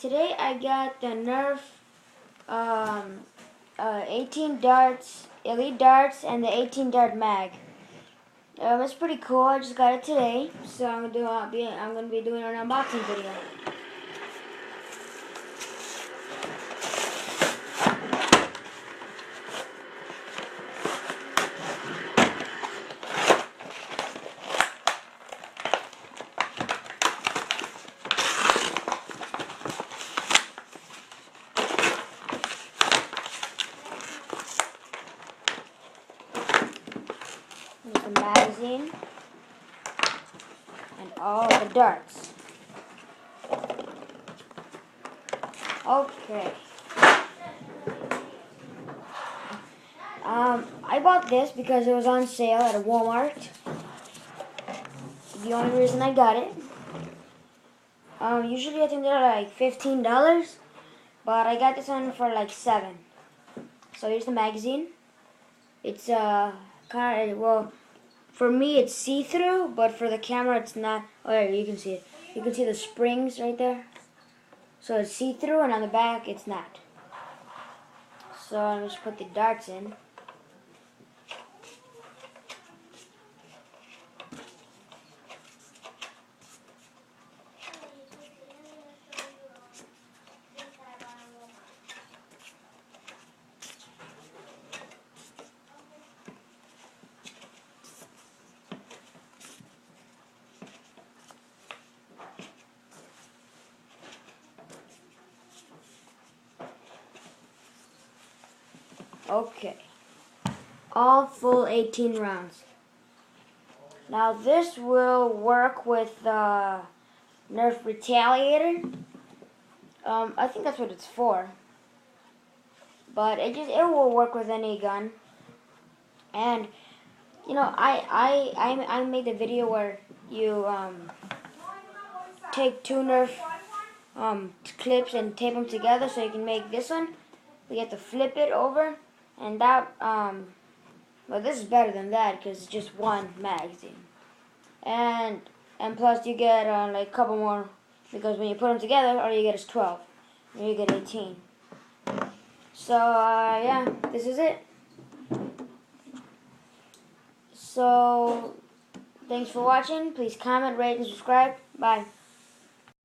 Today I got the Nerf 18 darts, elite darts, and the 18 dart mag. It's pretty cool. I just got it today, so I'm gonna be doing an unboxing video. Here's the magazine and all the darts. Okay. I bought this because it was on sale at a Walmart. The only reason I got it. Usually I think they're like $15, but I got this one for like $7. So here's the magazine. It's kind of, well, for me it's see-through, but for the camera it's not. Oh, there, you can see it. You can see the springs right there. So it's see-through, and on the back it's not. So I'll just put the darts in. Okay, all full 18 rounds. Now this will work with the Nerf Retaliator. I think that's what it's for. But it will work with any gun. And you know, I made the video where you take two Nerf clips and tape them together so you can make this one. You have to flip it over. And that, well, this is better than that because it's just one magazine. And plus you get like a couple more, because when you put them together, all you get is 12. And you get 18. So, yeah, this is it. So, thanks for watching. Please comment, rate, and subscribe. Bye.